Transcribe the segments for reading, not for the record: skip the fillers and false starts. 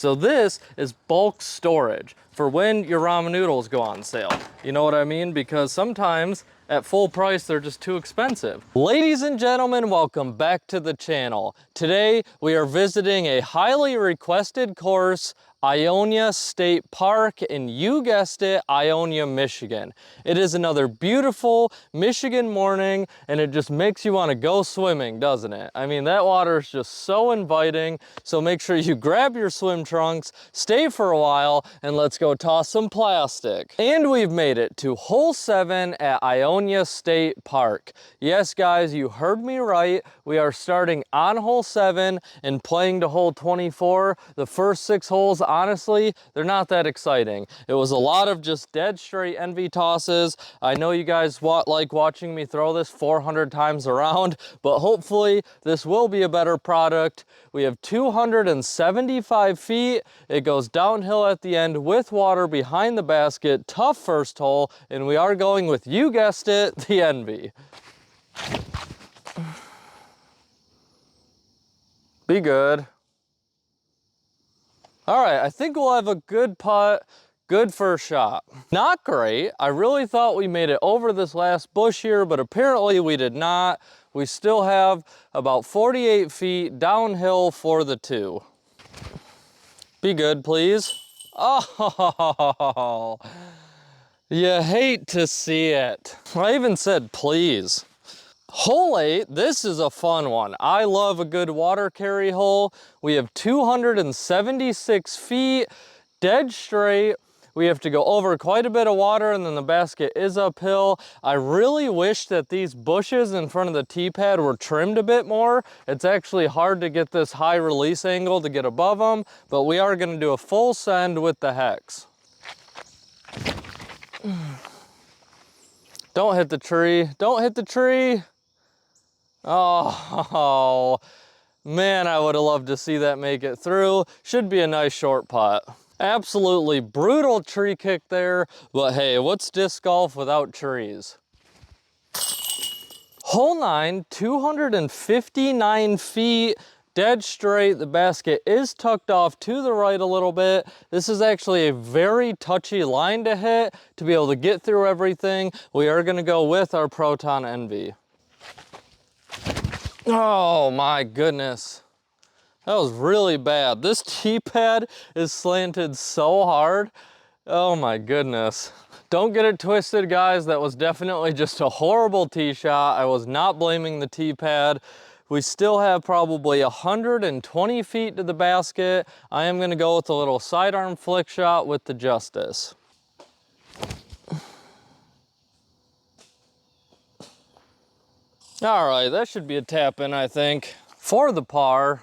So this is bulk storage for when your ramen noodles go on sale. You know what I mean? Because sometimes at full price, they're just too expensive. Ladies and gentlemen, welcome back to the channel. Today, we are visiting a highly requested course, Ionia State Park, and you guessed it, Ionia, Michigan. It is another beautiful Michigan morning, and it just makes you want to go swimming, doesn't it? I mean, that water is just so inviting, so make sure you grab your swim trunks, stay for a while, and let's go toss some plastic. And we've made it to hole 7 at Ionia State Park. Yes, guys, you heard me right. We are starting on hole 7 and playing to hole 24. The first 6 holes, honestly, they're not that exciting. It was a lot of just dead straight envy tosses. I know you guys like watching me throw this 400 times around, but hopefully this will be a better product. We have 275 feet. It goes downhill at the end with water behind the basket. Tough first hole, and we are going with, you guessed it, the envy. Be good. All right, I think we'll have a good putt, good first shot. Not great. I really thought we made it over this last bush here, but apparently we did not. We still have about 48 feet downhill for the 2. Be good, please. Oh, you hate to see it. I even said please. Hole 8, this is a fun one. I love a good water carry hole. We have 276 feet, dead straight. We have to go over quite a bit of water, and then the basket is uphill. I really wish that these bushes in front of the tee pad were trimmed a bit more. It's actually hard to get this high release angle to get above them, but we are gonna do a full send with the hex. Don't hit the tree, don't hit the tree. Oh, man, I would have loved to see that make it through. Should be a nice short putt. Absolutely brutal tree kick there, but hey, what's disc golf without trees? Hole 9, 259 feet, dead straight. The basket is tucked off to the right a little bit. This is actually a very touchy line to hit to be able to get through everything. We are gonna go with our Proton Envy. Oh my goodness. That was really bad. This tee pad is slanted so hard. Oh my goodness. Don't get it twisted, guys. That was definitely just a horrible tee shot. I was not blaming the tee pad. We still have probably 120 feet to the basket. I am gonna go with a little sidearm flick shot with the Justice. All right, that should be a tap in, I think, for the par.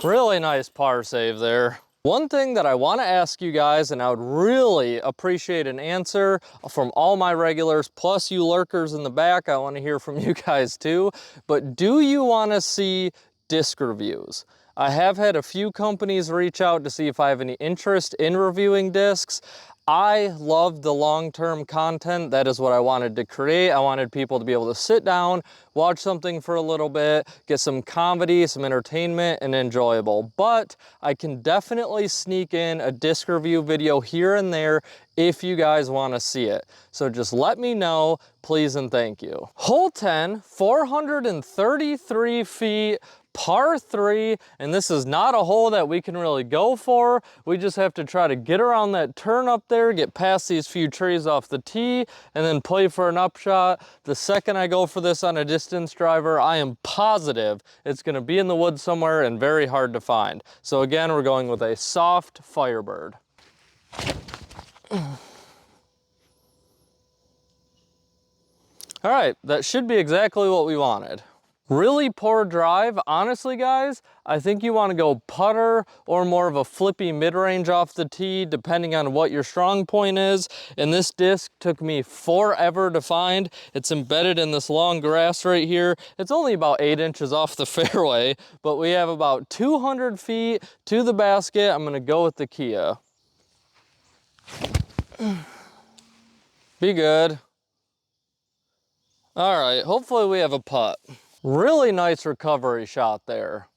Really nice par save there. One thing that I want to ask you guys, and I would really appreciate an answer from all my regulars, plus you lurkers in the back, I want to hear from you guys too, but do you want to see disc reviews? I have had a few companies reach out to see if I have any interest in reviewing discs. I love the long-term content. That is what I wanted to create. I wanted people to be able to sit down, watch something for a little bit, get some comedy, some entertainment, and enjoyable. But I can definitely sneak in a disc review video here and there if you guys want to see it. So just let me know, please and thank you. Hole 10, 433 feet, par 3, and this is not a hole that we can really go for. We just have to try to get around that turn up there, get past these few trees off the tee, and then play for an upshot. The second I go for this on a distance driver, I am positive it's gonna be in the woods somewhere and very hard to find. So again, we're going with a soft Firebird. All right, that should be exactly what we wanted. Really poor drive. Honestly, guys, I think you want to go putter or more of a flippy mid-range off the tee, depending on what your strong point is. And this disc took me forever to find. It's embedded in this long grass right here. It's only about 8 inches off the fairway, but we have about 200 feet to the basket. I'm going to go with the Kia. Be good. All right, hopefully we have a putt. Really nice recovery shot there.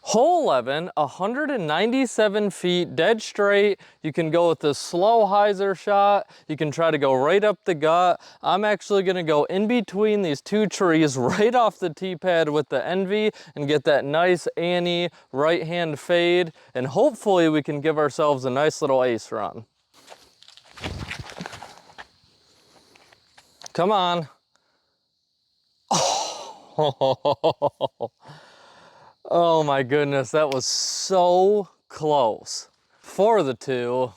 Hole 11, 197 feet, dead straight. You can go with the slow hyzer shot. You can try to go right up the gut. I'm actually gonna go in between these two trees right off the tee pad with the Envy and get that nice Annie right hand fade. And hopefully we can give ourselves a nice little ace run. Come on. Oh. Oh my goodness, that was so close. For the two.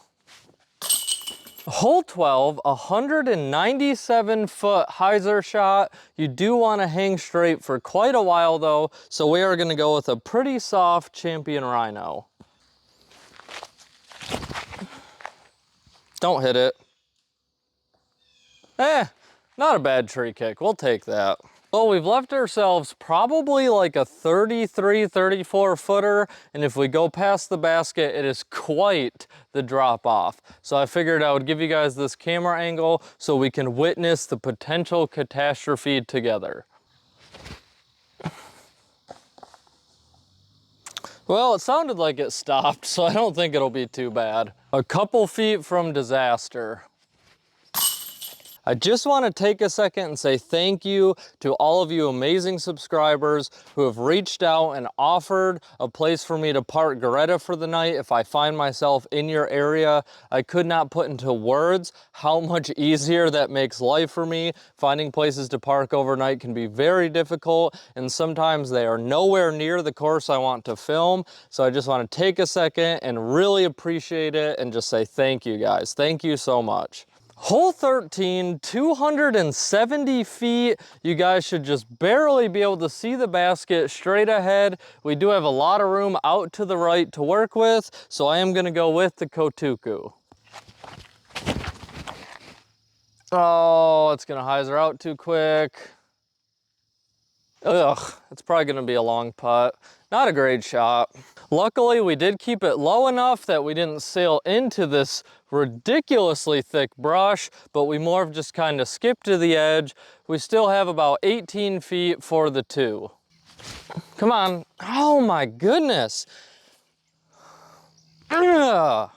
Hole 12, 197 foot hyzer shot. You do want to hang straight for quite a while though, so we are going to go with a pretty soft Champion Rhino. Don't hit it. Not a bad tree kick, we'll take that. Well, we've left ourselves probably like a 33, 34 footer, and if we go past the basket, it is quite the drop off. So I figured I would give you guys this camera angle so we can witness the potential catastrophe together. Well, it sounded like it stopped, so I don't think it'll be too bad. A couple feet from disaster. I just want to take a second and say thank you to all of you amazing subscribers who have reached out and offered a place for me to park Gretta for the night if I find myself in your area. I could not put into words how much easier that makes life for me. Finding places to park overnight can be very difficult, and sometimes they are nowhere near the course I want to film. So I just want to take a second and really appreciate it and just say thank you guys. Thank you so much. Hole 13, 270 feet. You guys should just barely be able to see the basket straight ahead. We do have a lot of room out to the right to work with, so I am gonna go with the Kotuku. Oh, it's gonna hyzer out too quick. Ugh, it's probably gonna be a long putt. Not a great shot. Luckily, we did keep it low enough that we didn't sail into this ridiculously thick brush, but we more of just kind of skipped to the edge. We still have about 18 feet for the two. Come on. Oh my goodness. Ugh.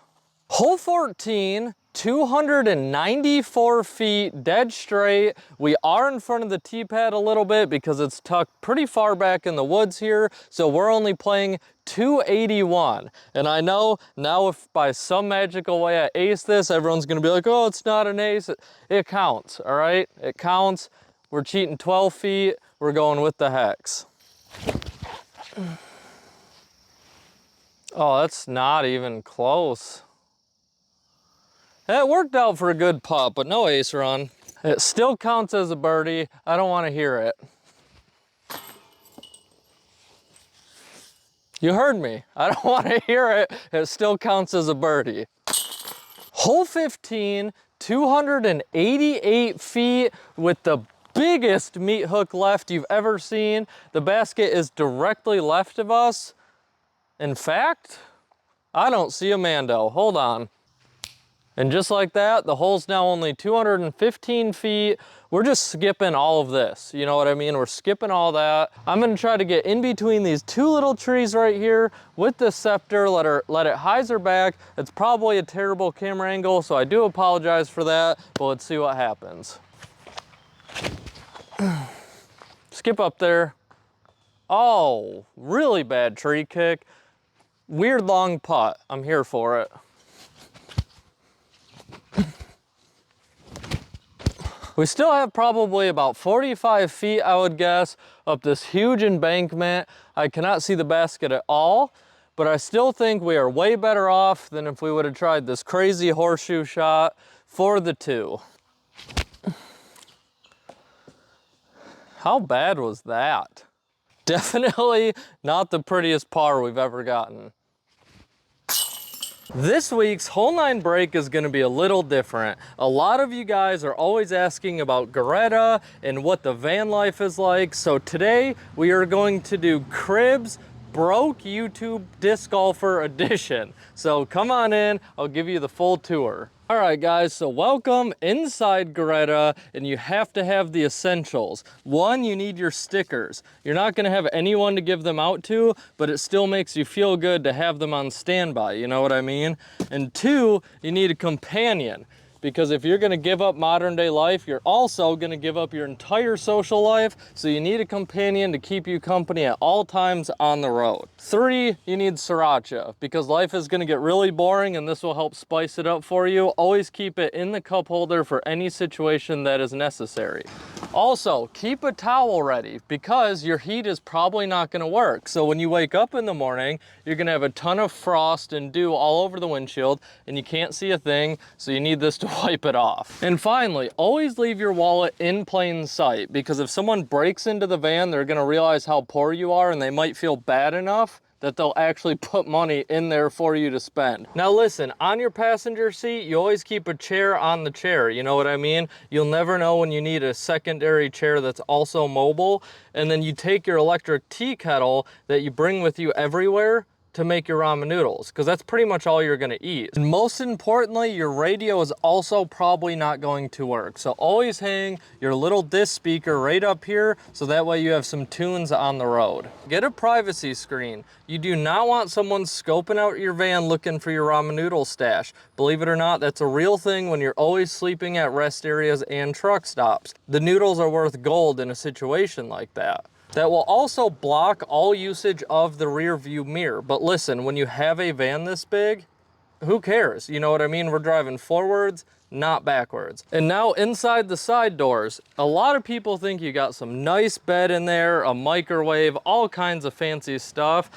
Hole 14, 294 feet, dead straight. We are in front of the tee pad a little bit because it's tucked pretty far back in the woods here, so we're only playing 281. And I know now if by some magical way I ace this, everyone's gonna be like, oh, it's not an ace. It counts, all right? It counts. We're cheating 12 feet. We're going with the hex. Oh, that's not even close. It worked out for a good putt, but no ace run. It still counts as a birdie. I don't want to hear it. You heard me. I don't want to hear it. It still counts as a birdie. Hole 15, 288 feet with the biggest meat hook left you've ever seen. The basket is directly left of us. In fact, I don't see a Mando. Hold on. And just like that, the hole's now only 215 feet. We're just skipping all of this. You know what I mean? We're skipping all that. I'm gonna try to get in between these two little trees right here with the scepter, let it hyzer back. It's probably a terrible camera angle, so I do apologize for that, but let's see what happens. Skip up there. Oh, really bad tree kick. Weird long putt. I'm here for it. We still have probably about 45 feet, I would guess, up this huge embankment. I cannot see the basket at all, but I still think we are way better off than if we would have tried this crazy horseshoe shot for the two. How bad was that? Definitely not the prettiest par we've ever gotten. This week's hole 9 break is going to be a little different. A lot of you guys are always asking about Gretta and what the van life is like. So today we are going to do cribs, broke YouTube disc golfer edition. So come on in, I'll give you the full tour. All right guys, so welcome inside Gretta, and you have to have the essentials. One, you need your stickers. You're not gonna have anyone to give them out to, but it still makes you feel good to have them on standby, you know what I mean? And two, you need a companion. Because if you're gonna give up modern day life, you're also gonna give up your entire social life, so you need a companion to keep you company at all times on the road. Three, you need sriracha, because life is gonna get really boring and this will help spice it up for you. Always keep it in the cup holder for any situation that is necessary. Also, keep a towel ready because your heat is probably not gonna work. So when you wake up in the morning, you're gonna have a ton of frost and dew all over the windshield and you can't see a thing, so you need this to wipe it off. And finally, always leave your wallet in plain sight, because if someone breaks into the van, they're gonna realize how poor you are and they might feel bad enough that they'll actually put money in there for you to spend. Now listen, on your passenger seat, you always keep a chair on the chair, you know what I mean? You'll never know when you need a secondary chair that's also mobile. And then you take your electric tea kettle that you bring with you everywhere to make your ramen noodles, because that's pretty much all you're gonna eat. And most importantly, your radio is also probably not going to work. So always hang your little disc speaker right up here, so that way you have some tunes on the road. Get a privacy screen. You do not want someone scoping out your van looking for your ramen noodle stash. Believe it or not, that's a real thing when you're always sleeping at rest areas and truck stops. The noodles are worth gold in a situation like that. That will also block all usage of the rear view mirror. But listen, when you have a van this big, who cares? You know what I mean? We're driving forwards, not backwards. And now inside the side doors, a lot of people think you got some nice bed in there, a microwave, all kinds of fancy stuff.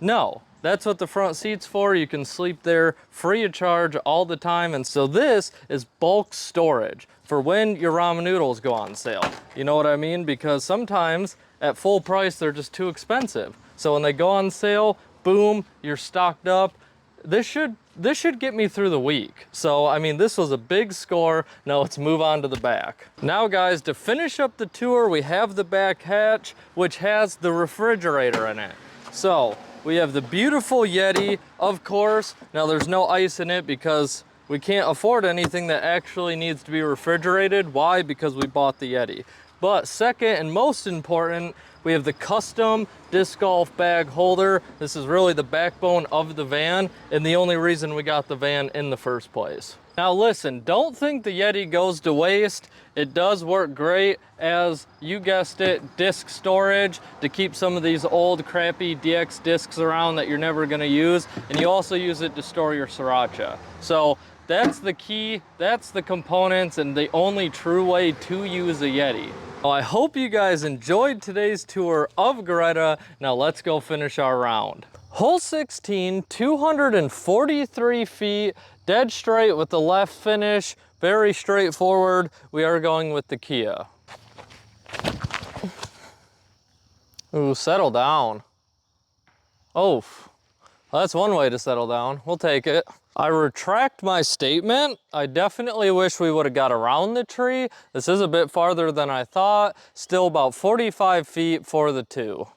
No, that's what the front seat's for. You can sleep there free of charge all the time. And so this is bulk storage for when your ramen noodles go on sale. You know what I mean? Because sometimes at full price, they're just too expensive. So when they go on sale, boom, you're stocked up. This should get me through the week. So, I mean, this was a big score. Now let's move on to the back. Now guys, to finish up the tour, we have the back hatch, which has the refrigerator in it. So we have the beautiful Yeti, of course. Now there's no ice in it because we can't afford anything that actually needs to be refrigerated. Why? Because we bought the Yeti. But second and most important, we have the custom disc golf bag holder. This is really the backbone of the van and the only reason we got the van in the first place. Now listen, don't think the Yeti goes to waste. It does work great as, you guessed it, disc storage to keep some of these old crappy DX discs around that you're never gonna use. And you also use it to store your sriracha. So that's the key, that's the components, and the only true way to use a Yeti. Well, I hope you guys enjoyed today's tour of Gretta. Now let's go finish our round. Hole 16, 243 feet, dead straight with the left finish, very straightforward. We are going with the Kia. Ooh, settle down. Oh, well, that's one way to settle down. We'll take it. I retract my statement. I definitely wish we would have got around the tree. This is a bit farther than I thought. Still about 45 feet for the two.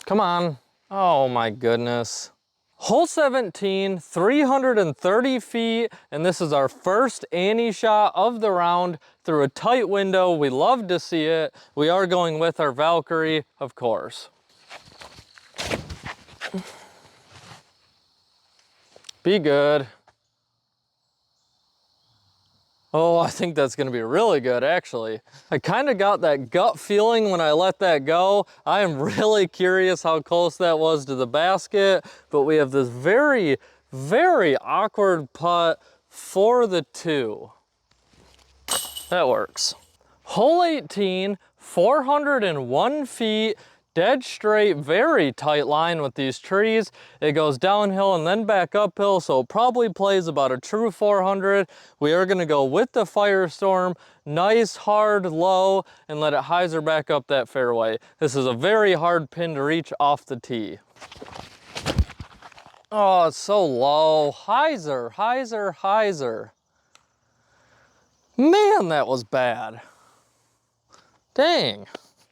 Come on. Oh my goodness. Hole 17, 330 feet, and this is our first Annie shot of the round through a tight window. We love to see it. We are going with our Valkyrie, of course. Be good. Oh, I think that's gonna be really good, actually. I kind of got that gut feeling when I let that go. I am really curious how close that was to the basket, but we have this very, very awkward putt for the two. That works. Hole 18, 401 feet, dead straight, very tight line with these trees. It goes downhill and then back uphill, so it probably plays about a true 400. We are gonna go with the Firestorm, nice, hard, low, and let it hyzer back up that fairway. This is a very hard pin to reach off the tee. Oh, it's so low. Hyzer, hyzer, hyzer. Man, that was bad. Dang.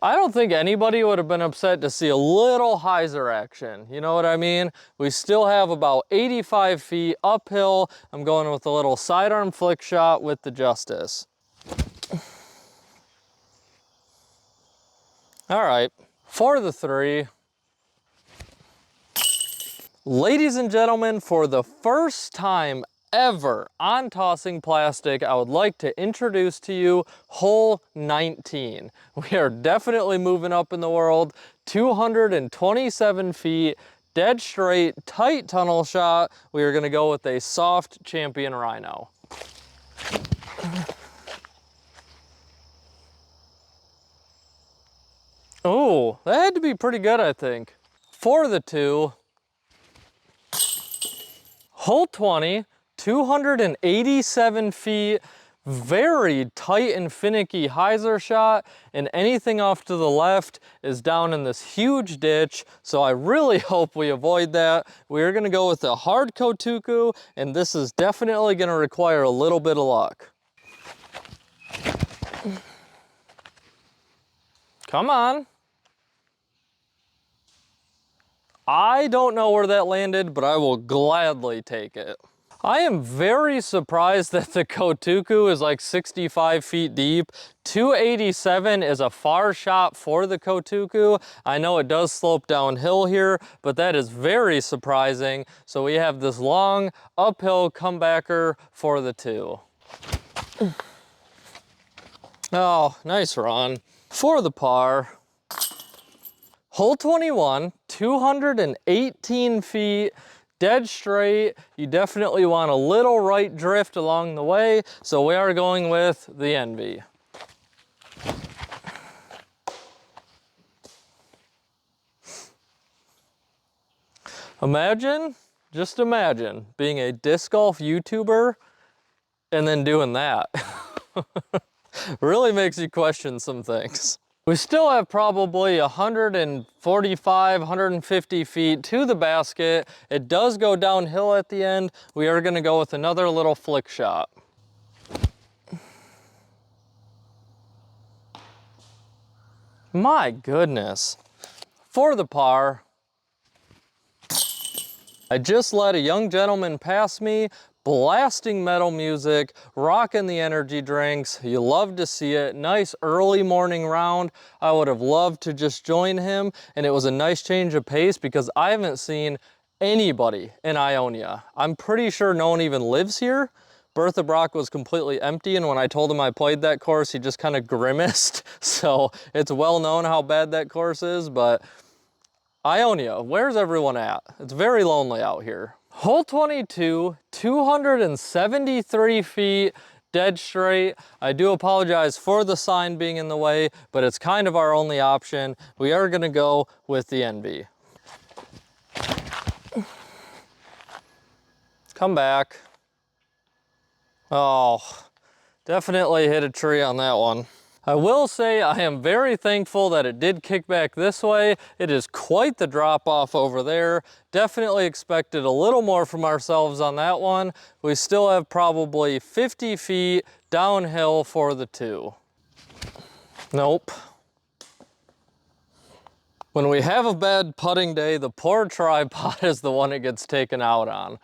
I don't think anybody would have been upset to see a little hyzer action. You know what I mean? We still have about 85 feet uphill. I'm going with a little sidearm flick shot with the Justice. All right, for the 3. Ladies and gentlemen, for the first time ever on Tossing Plastic, I would like to introduce to you hole 19. We are definitely moving up in the world. 227 feet, dead straight, tight tunnel shot. We are gonna go with a soft Champion Rhino. Oh, that had to be pretty good, I think. For the 2, hole 20, 287 feet, very tight and finicky hyzer shot, and anything off to the left is down in this huge ditch, so I really hope we avoid that. We're gonna go with a hard Kotuku, and this is definitely gonna require a little bit of luck. Come on. I don't know where that landed, but I will gladly take it. I am very surprised that the Kotuku is like 65 feet deep. 287 is a far shot for the Kotuku. I know it does slope downhill here, but that is very surprising. So we have this long uphill comebacker for the 2. Oh, nice run. For the par, hole 21, 218 feet, dead straight. You definitely want a little right drift along the way, so we are going with the Envy. Imagine, just imagine, being a disc golf YouTuber and then doing that. Really makes you question some things. We still have probably 145, 150 feet to the basket. It does go downhill at the end. We are gonna go with another little flick shot. My goodness. For the par, I just let a young gentleman pass me, blasting metal music, rocking the energy drinks. You love to see it. Nice early morning round. I would have loved to just join him, and it was a nice change of pace because I haven't seen anybody in Ionia. I'm pretty sure no one even lives here. Bertha Brock was completely empty, and when I told him I played that course, he just kind of grimaced. So it's well known how bad that course is, but Ionia, where's everyone at? It's very lonely out here. Hole 22, 273 feet, dead straight. I do apologize for the sign being in the way, but it's kind of our only option. We are gonna go with the Envy. Come back. Oh, definitely hit a tree on that one. I will say I am very thankful that it did kick back this way. It is quite the drop off over there. Definitely expected a little more from ourselves on that one. We still have probably 50 feet downhill for the 2. Nope. When we have a bad putting day, the poor tripod is the one it gets taken out on.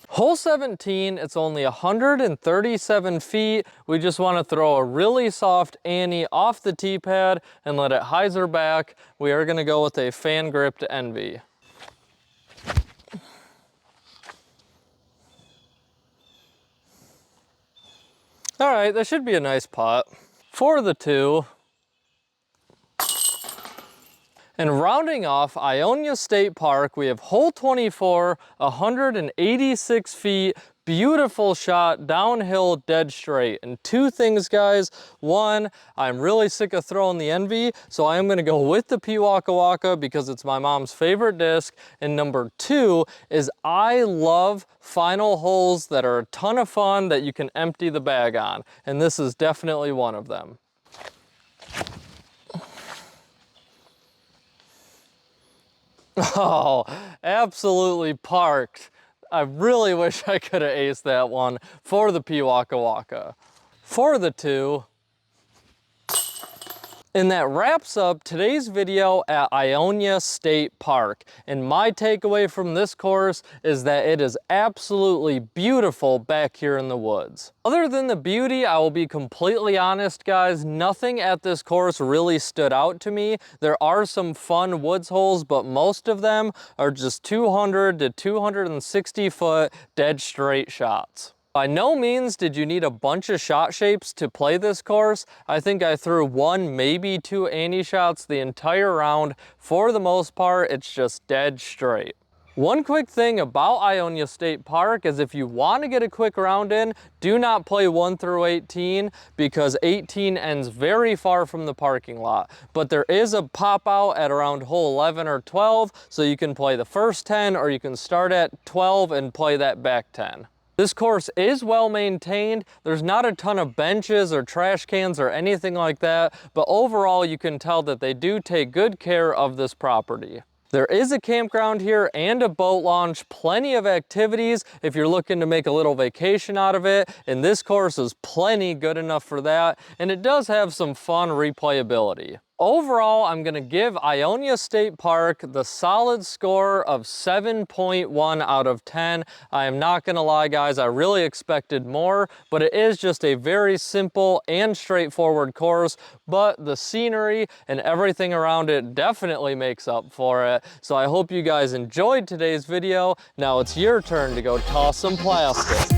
Hole 17, it's only 137 feet. We just want to throw a really soft Annie off the tee pad and let it hyzer back. We are going to go with a fan gripped Envy. All right, that should be a nice putt. For the 2. And rounding off Ionia State Park, we have hole 24, 186 feet, beautiful shot, downhill, dead straight. And 2 things, guys. 1, I'm really sick of throwing the Envy, so I am gonna go with the Waka Waka because it's my mom's favorite disc. And number 2 is I love final holes that are a ton of fun that you can empty the bag on. And this is definitely one of them. Oh, absolutely parked. I really wish I could have aced that one for the Waka Waka. For the 2, And that wraps up today's video at Ionia State Park. And my takeaway from this course is that it is absolutely beautiful back here in the woods. Other than the beauty, I will be completely honest, guys, nothing at this course really stood out to me. There are some fun woods holes, but most of them are just 200 to 260 foot dead straight shots. By no means did you need a bunch of shot shapes to play this course. I think I threw 1, maybe 2 ante shots the entire round. For the most part, it's just dead straight. One quick thing about Ionia State Park is if you want to get a quick round in, do not play 1 through 18 because 18 ends very far from the parking lot. But there is a pop out at around hole 11 or 12, so you can play the first 10 or you can start at 12 and play that back 10. This course is well maintained. There's not a ton of benches or trash cans or anything like that, but overall you can tell that they do take good care of this property. There is a campground here and a boat launch, plenty of activities if you're looking to make a little vacation out of it, and this course is plenty good enough for that, and it does have some fun replayability. Overall, I'm going to give Ionia State Park the solid score of 7.1 out of 10. I am not going to lie, guys, I really expected more, but it is just a very simple and straightforward course, but the scenery and everything around it definitely makes up for it. So I hope you guys enjoyed today's video. Now it's your turn to go toss some plastic.